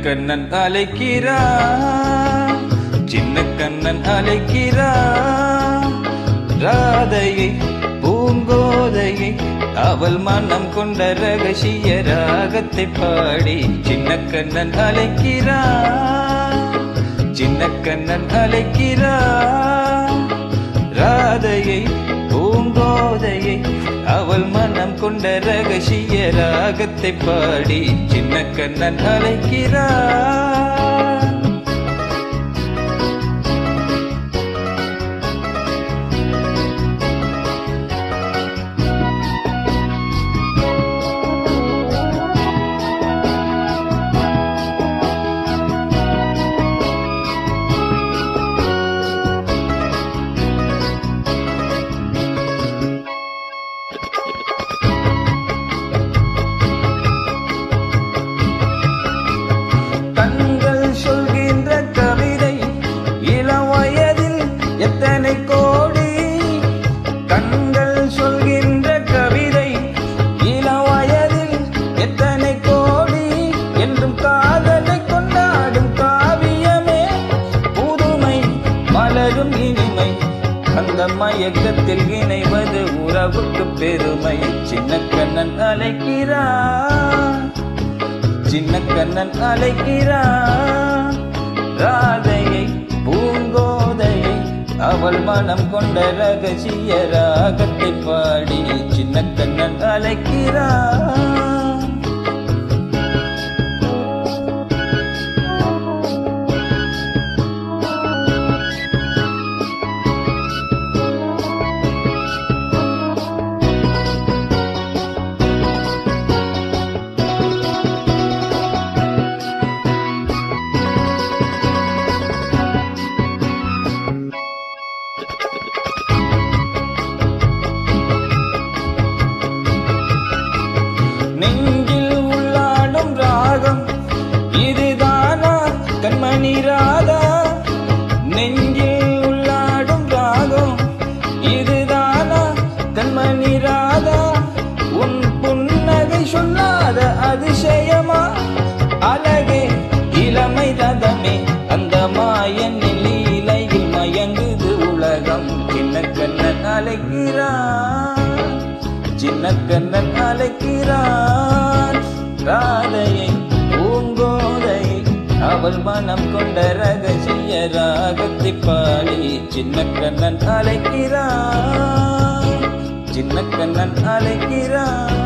கண்ணன் அழைக்கிறான், சின்ன கண்ணன் அழைக்கிறான். ராதையை பூங்கோதையை அவள் மனம் கொண்ட ரகசிய ராகத்தை பாடி சின்ன கண்ணன் அழைக்கிறான், சின்ன கண்ணன் அழைக்கிறான். ராதையை பூங்கோதையை அவள் மனம் கொண்ட ரகசிய ராகத்தை பாடி சின்ன கண்ணன் அழைக்கிறான். கண்கள் சொல்கின்ற கவிதை இளம் வயதில் எத்தனை கோடி, கண்கள் சொல்கின்ற கவிதை இளம் வயதில் எத்தனை கோடி. என்றும் காதலை கொண்டாடும் காவியமே புதுமை மலரும் இனிமை, அந்த மயக்கத்தில் இணைவது உறவுக்கு பெருமை. சின்ன கண்ணன் அழைக்கிறான், சின்ன கண்ணன் அழைக்கிறான். ராதையை பூங்கோதையை அவள் மனம் கொண்ட ரகசிய ராகத்தை பாடி சின்ன கண்ணன் அழைக்கிறான். நெஞ்சில் உள்ளாடும் ராகம் இதுதானா கண்மணி ராதா, நெஞ்சில் உள்ளாடும் ராகம் இதுதானா கண்மணி ராதா. உன் புன்னகை சொல்லாத அதிசயமா, அழகே இளமை ரதமே அந்த மாயன் லீலையில் மயங்குது உலகம். சின்ன கண்ணன் அழைக்கிறான், சின்ன கண்ணன் அழைக்கிறான். ராதையை பூங்கோதையை அவள் மனம் கொண்ட ரகசிய ராகத்தை பாடி சின்ன கண்ணன் அழைக்கிறான், சின்ன கண்ணன் அழைக்கிறான்.